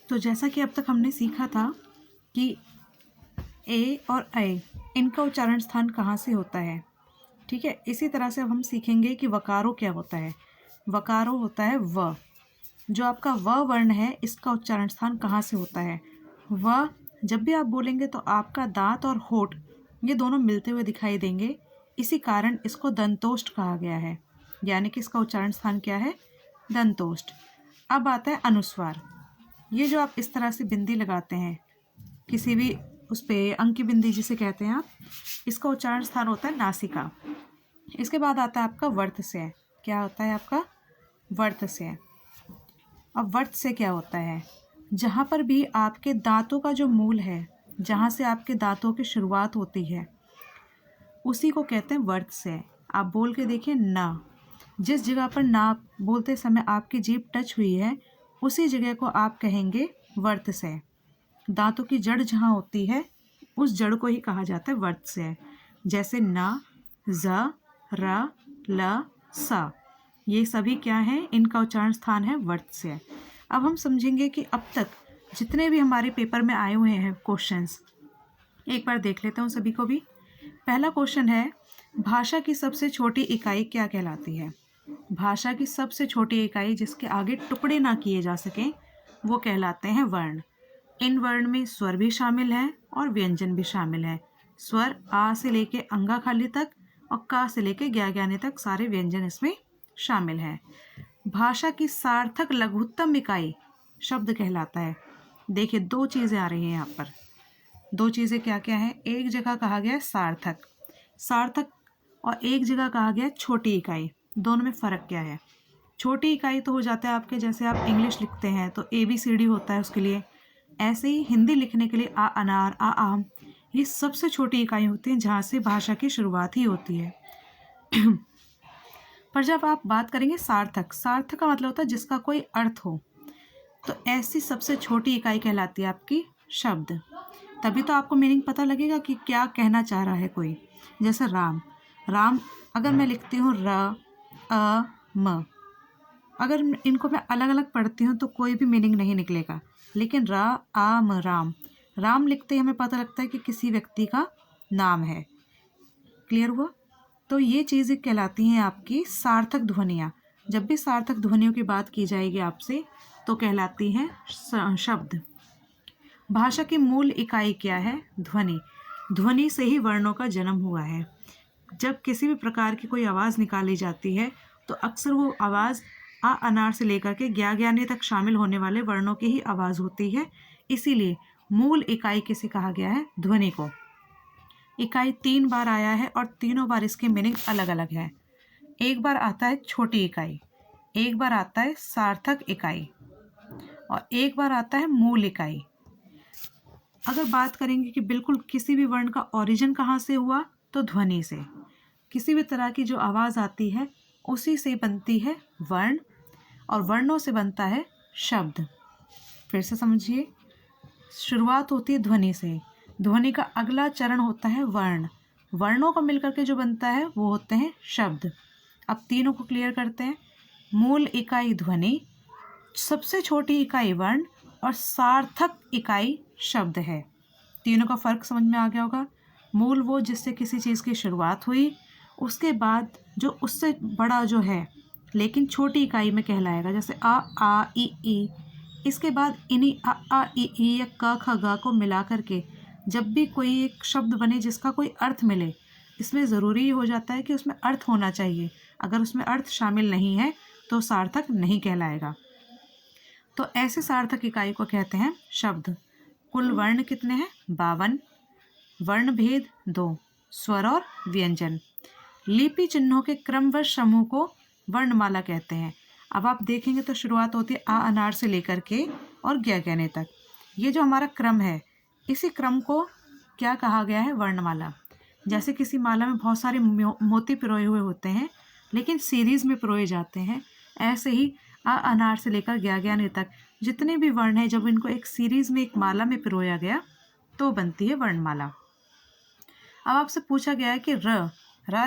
तो जैसा कि अब तक हमने सीखा था कि ए और ऐ इनका उच्चारण स्थान कहाँ से होता है, ठीक है। इसी तरह से अब हम सीखेंगे कि वकारो क्या होता है। वकारो होता है व। जो आपका व वर्ण है इसका उच्चारण स्थान कहाँ से होता है। व जब भी आप बोलेंगे तो आपका दांत और होठ ये दोनों मिलते हुए दिखाई देंगे, इसी कारण इसको दंतोष्ठ कहा गया है, यानी कि इसका उच्चारण स्थान क्या है, दंतोष्ठ। अब आता है अनुस्वार। ये जो आप इस तरह से बिंदी लगाते हैं किसी भी उस पे, अंक की बिंदी जिसे कहते हैं आप, इसका उच्चारण स्थान होता है नासिका। इसके बाद आता है आपका वर्त से। क्या होता है आपका, वर्त से। अब वर्त से क्या होता है, जहाँ पर भी आपके दांतों का जो मूल है, जहाँ से आपके दांतों की शुरुआत होती है, उसी को कहते हैं वर्त से। आप बोल के देखिए ना, जिस जगह पर ना बोलते समय आपकी जीभ टच हुई है उसी जगह को आप कहेंगे वर्त से। दांतों की जड़ जहाँ होती है उस जड़ को ही कहा जाता है वर्त से। जैसे ना, ज, र, ल, सा, ये सभी क्या हैं, इनका उच्चारण स्थान है वर्त से। अब हम समझेंगे कि अब तक जितने भी हमारे पेपर में आए हुए हैं क्वेश्चंस, एक बार देख लेते हैं उन सभी को भी। पहला क्वेश्चन है, भाषा की सबसे छोटी इकाई क्या कहलाती है। भाषा की सबसे छोटी इकाई जिसके आगे टुकड़े ना किए जा सकें वो कहलाते हैं वर्ण। इन वर्ण में स्वर भी शामिल है और व्यंजन भी शामिल है। स्वर आ से लेके अंगा खाली तक और का से लेके ज्ञा ज्ञाने तक सारे व्यंजन इसमें शामिल है। भाषा की सार्थक लघुत्तम इकाई शब्द कहलाता है। देखिए दो चीज़ें आ रही हैं यहाँ पर। दो चीज़ें क्या क्या है, एक जगह कहा गया है सार्थक, सार्थक, और एक जगह कहा गया है छोटी इकाई। दोनों में फ़र्क क्या है। छोटी इकाई तो हो जाता है आपके, जैसे आप इंग्लिश लिखते हैं तो ABCD होता है उसके लिए, ऐसे ही हिंदी लिखने के लिए आ अनार, आ आम, ये सबसे छोटी इकाई होती हैं जहाँ से भाषा की शुरुआत ही होती है। पर जब आप बात करेंगे सार्थक, सार्थक का मतलब होता है जिसका कोई अर्थ हो, तो ऐसी सबसे छोटी इकाई कहलाती है आपकी शब्द। तभी तो आपको मीनिंग पता लगेगा कि क्या कहना चाह रहा है कोई। जैसे राम, राम अगर मैं लिखती हूँ र, अ, म, अगर इनको मैं अलग अलग पढ़ती हूँ तो कोई भी मीनिंग नहीं निकलेगा। लेकिन र, आ, म, राम, राम लिखते ही हमें पता लगता है कि किसी व्यक्ति का नाम है। क्लियर हुआ। तो ये चीज़ें कहलाती हैं आपकी सार्थक ध्वनियाँ। जब भी सार्थक ध्वनियों की बात की जाएगी आपसे तो कहलाती हैं शब्द। भाषा की मूल इकाई क्या है, ध्वनि। ध्वनि से ही वर्णों का जन्म हुआ है। जब किसी भी प्रकार की कोई आवाज़ निकाली जाती है तो अक्सर वो आवाज़ आ अनार से लेकर के ज्ञा ज्ञाने तक शामिल होने वाले वर्णों की ही आवाज़ होती है। इसीलिए मूल इकाई किसे कहा गया है, ध्वनि को। इकाई 3 बार आया है और तीनों बार इसके मीनिंग अलग अलग है। एक बार आता है छोटी इकाई, एक बार आता है सार्थक इकाई और एक बार आता है मूल इकाई। अगर बात करेंगे कि बिल्कुल किसी भी वर्ण का ओरिजिन कहाँ से हुआ, तो ध्वनि से। किसी भी तरह की जो आवाज़ आती है उसी से बनती है वर्ण और वर्णों से बनता है शब्द। फिर से समझिए, शुरुआत होती है ध्वनि से, ध्वनि का अगला चरण होता है वर्ण, वर्णों को मिलकर के जो बनता है वो होते हैं शब्द। अब तीनों को क्लियर करते हैं। मूल इकाई ध्वनि, सबसे छोटी इकाई वर्ण और सार्थक इकाई शब्द है। तीनों का फर्क समझ में आ गया होगा। मूल वो जिससे किसी चीज़ की शुरुआत हुई, उसके बाद जो उससे बड़ा जो है लेकिन छोटी इकाई में कहलाएगा, जैसे आ ई। इसके बाद इन्हीं आ ई या क ख ग को मिला करके जब भी कोई एक शब्द बने जिसका कोई अर्थ मिले, इसमें ज़रूरी हो जाता है कि उसमें अर्थ होना चाहिए। अगर उसमें अर्थ शामिल नहीं है तो सार्थक नहीं कहलाएगा। तो ऐसे सार्थक इकाई को कहते हैं शब्द। कुल वर्ण कितने हैं, 52। वर्ण भेद 2, स्वर और व्यंजन। लिपि चिन्हों के क्रमवश समूह को वर्णमाला कहते हैं। अब आप देखेंगे तो शुरुआत होती है आ अनार से लेकर के और ज्ञ ज्ञाने तक। ये जो हमारा क्रम है, इसी क्रम को क्या कहा गया है, वर्णमाला। जैसे किसी माला में बहुत सारे मोती पिरोए हुए होते हैं लेकिन सीरीज में पिरोए जाते हैं, ऐसे ही आ अनार से लेकर ज्ञ ज्ञाने तक जितने भी वर्ण हैं, जब इनको एक सीरीज में एक माला में पिरोया गया तो बनती है वर्णमाला। अब आपसे पूछा गया है कि र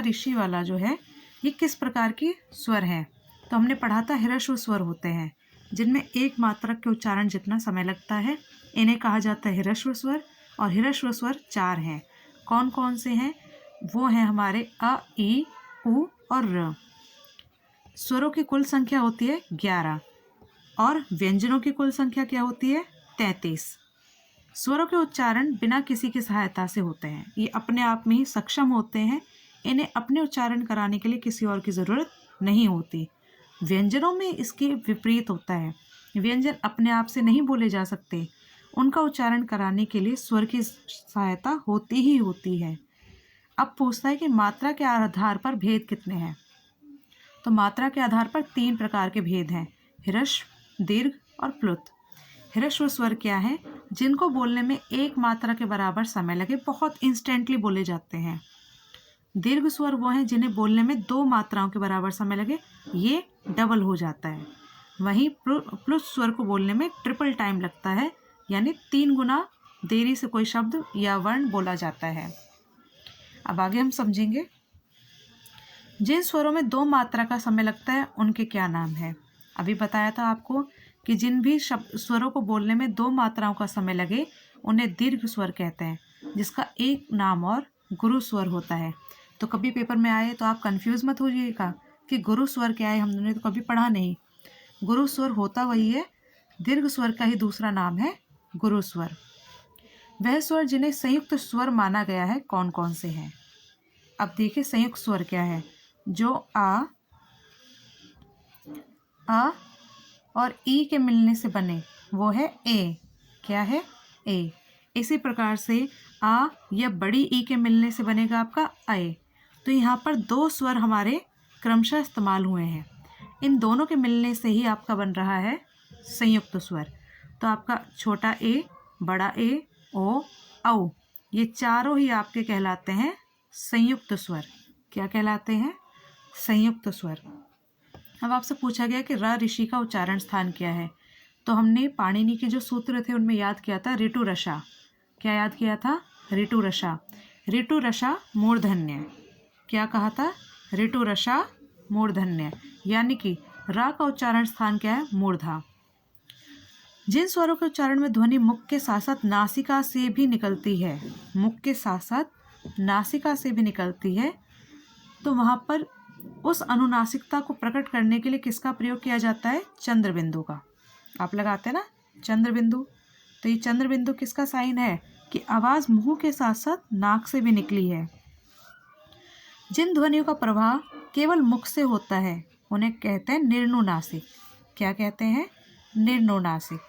ऋषि वाला जो है ये किस प्रकार की स्वर है, तो हमने पढ़ा था ह्रस्व स्वर होते हैं जिनमें एक मात्रक के उच्चारण जितना समय लगता है, इन्हें कहा जाता है ह्रस्व स्वर। और ह्रस्व स्वर 4 हैं। कौन कौन से हैं? वो हैं हमारे अ, ई, उ और र। स्वरों की कुल संख्या होती है 11 और व्यंजनों की कुल संख्या क्या होती है? 33। स्वरों के उच्चारण बिना किसी की सहायता से होते हैं, ये अपने आप में ही सक्षम होते हैं, इन्हें अपने उच्चारण कराने के लिए किसी और की ज़रूरत नहीं होती। व्यंजनों में इसके विपरीत होता है, व्यंजन अपने आप से नहीं बोले जा सकते, उनका उच्चारण कराने के लिए स्वर की सहायता होती ही होती है। अब पूछता है कि मात्रा के आधार पर भेद कितने हैं? तो मात्रा के आधार पर 3 प्रकार के भेद हैं, ह्रस्व, दीर्घ और प्लुत। ह्रस्व स्वर क्या है? जिनको बोलने में एक मात्रा के बराबर समय लगे, बहुत इंस्टेंटली बोले जाते हैं। दीर्घ स्वर वो हैं जिन्हें बोलने में 2 मात्राओं के बराबर समय लगे, ये डबल हो जाता है। वहीं प्लुत स्वर को बोलने में ट्रिपल टाइम लगता है, यानी 3 गुना देरी से कोई शब्द या वर्ण बोला जाता है। अब आगे हम समझेंगे। जिन स्वरों में 2 मात्रा का समय लगता है उनके क्या नाम है? अभी बताया था आपको कि जिन भी स्वरों को बोलने में 2 मात्राओं का समय लगे उन्हें दीर्घ स्वर कहते हैं, जिसका एक नाम और गुरु स्वर होता है। तो कभी पेपर में आए तो आप कंफ्यूज मत होइएगा कि गुरु स्वर क्या है, हमने तो कभी पढ़ा नहीं। गुरु स्वर होता वही है, दीर्घ स्वर का ही दूसरा नाम है गुरु स्वर। वह स्वर जिन्हें संयुक्त स्वर माना गया है कौन कौन से हैं? अब देखिए संयुक्त स्वर क्या है। जो आ और ई के मिलने से बने वो है ए। क्या है? ए। इसी प्रकार से आ या बड़ी ई के मिलने से बनेगा आपका अय। तो यहाँ पर 2 स्वर हमारे क्रमशः इस्तेमाल हुए हैं, इन दोनों के मिलने से ही आपका बन रहा है संयुक्त स्वर। तो आपका छोटा ए, बड़ा ए, ओ, औ, ये चारों ही आपके कहलाते हैं संयुक्त स्वर। क्या कहलाते हैं? संयुक्त स्वर। अब आपसे पूछा गया कि र ऋषि का उच्चारण स्थान क्या है, तो हमने पाणिनि के जो सूत्र थे उनमें याद किया था ऋटु रसा। क्या याद किया था? ऋटु रसा। ऋटु रसा मूर्धन्य। क्या कहा था? ऋटु रसा मूर्धन्य, यानी कि रा का उच्चारण स्थान क्या है? मूर्धा। जिन स्वरों के उच्चारण में ध्वनि मुख के साथ साथ नासिका से भी निकलती है, मुख के साथ साथ नासिका से भी निकलती है, तो वहाँ पर उस अनुनासिकता को प्रकट करने के लिए किसका प्रयोग किया जाता है? चंद्र बिंदु का। आप लगाते हैं ना चंद्र बिंदु, तो ये चंद्र बिंदु किसका साइन है? कि आवाज़ मुंह के साथ साथ नाक से भी निकली है। जिन ध्वनियों का प्रवाह केवल मुख से होता है उन्हें कहते हैं निर्नुनासिक। क्या कहते हैं? निर्नुनासिक।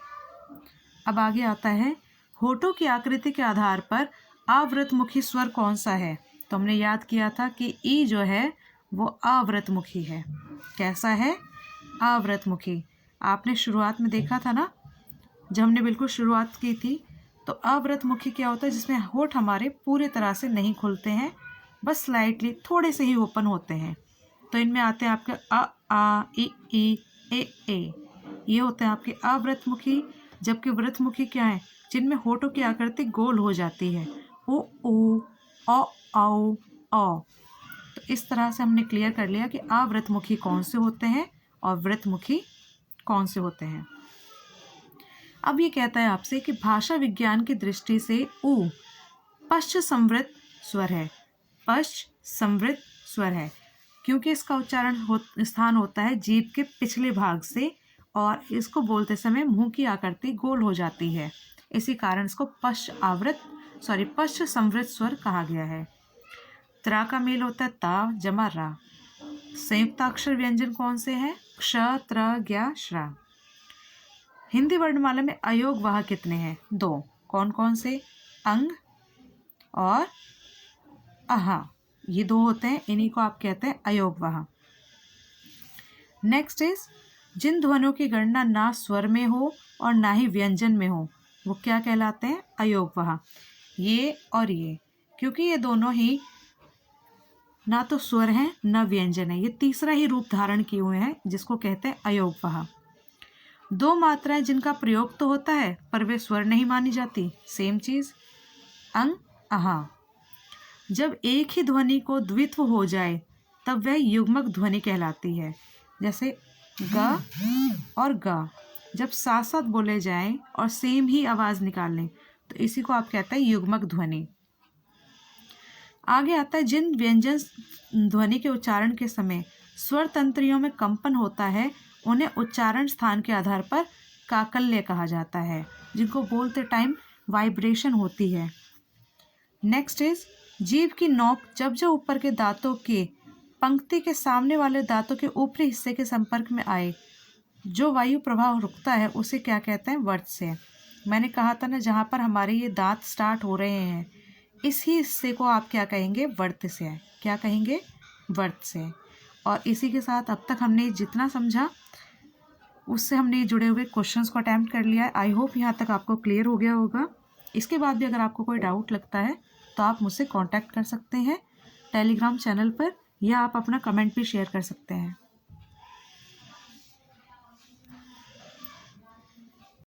अब आगे आता है होठों की आकृति के आधार पर आवृतमुखी स्वर कौन सा है? तो हमने याद किया था कि ई जो है वो आवृतमुखी है। कैसा है? आवृतमुखी। आपने शुरुआत में देखा था ना, जब हमने बिल्कुल शुरुआत की थी, तो आवृतमुखी क्या होता है? जिसमें होठ हमारे पूरे तरह से नहीं खुलते हैं, बस स्लाइटली थोड़े से ही ओपन होते हैं। तो इनमें आते हैं आपके अ, आ, ई, ए। ये होते हैं आपके आवृतमुखी। जबकि व्रतमुखी क्या है? जिनमें होठों की आकृति गोल हो जाती है, ऊ, औ, औ। तो इस तरह से हमने क्लियर कर लिया कि आवृतमुखी कौन से होते हैं और व्रतमुखी कौन से होते हैं। अब ये कहता है आपसे कि भाषा विज्ञान की दृष्टि से ऊ पश्च संवृत स्वर है। पश्च संवृत स्वर है क्योंकि इसका उच्चारण स्थान होता है जीभ के पिछले भाग से, और इसको बोलते समय मुंह की आकृति गोल हो जाती है, इसी कारण इसको पश्च संवृत स्वर कहा गया है। त्रा का मेल होता है ता जमा रा। संयुक्ताक्षर व्यंजन कौन से हैं? क्ष, त्र, ज्ञ, श्रा। हिंदी वर्णमाला में अयोगवाह कितने हैं? 2। कौन कौन से? अंग और अहा, ये 2 होते हैं, इन्हीं को आप कहते हैं अयोगवाह। नेक्स्ट इज जिन ध्वनियों की गणना ना स्वर में हो और ना ही व्यंजन में हो वो क्या कहलाते हैं? अयोगवाह। ये और ये, क्योंकि ये दोनों ही ना तो स्वर हैं ना व्यंजन है, ये तीसरा ही रूप धारण किए हुए हैं, जिसको कहते हैं अयोगवाह। 2 मात्राएं जिनका प्रयोग तो होता है पर वे स्वर नहीं मानी जाती, सेम चीज अंग, अहा। जब एक ही ध्वनि को द्वित्व हो जाए तब वह युग्मक ध्वनि कहलाती है। जैसे ग और ग जब साथ साथ बोले जाएं और सेम ही आवाज़ निकालें तो इसी को आप कहते हैं युग्मक ध्वनि। आगे आता है जिन व्यंजन ध्वनि के उच्चारण के समय स्वर तंत्रियों में कंपन होता है उन्हें उच्चारण स्थान के आधार पर काकल्य कहा जाता है, जिनको बोलते टाइम वाइब्रेशन होती है। नेक्स्ट इज जीभ की नोक जब जब ऊपर के दांतों के पंक्ति के सामने वाले दांतों के ऊपरी हिस्से के संपर्क में आए जो वायु प्रवाह रुकता है उसे क्या कहते हैं? वर्त से। मैंने कहा था ना, जहाँ पर हमारे ये दांत स्टार्ट हो रहे हैं इस ही हिस्से को आप क्या कहेंगे? वर्त से। क्या कहेंगे? वर्त से। और इसी के साथ अब तक हमने जितना समझा उससे हमने जुड़े हुए क्वेश्चंस को अटैम्प्ट कर लिया है। आई होप यहाँ तक आपको क्लियर हो गया होगा। इसके बाद भी अगर आपको कोई डाउट लगता है तो आप मुझसे कांटेक्ट कर सकते हैं टेलीग्राम चैनल पर, या आप अपना कमेंट भी शेयर कर सकते हैं।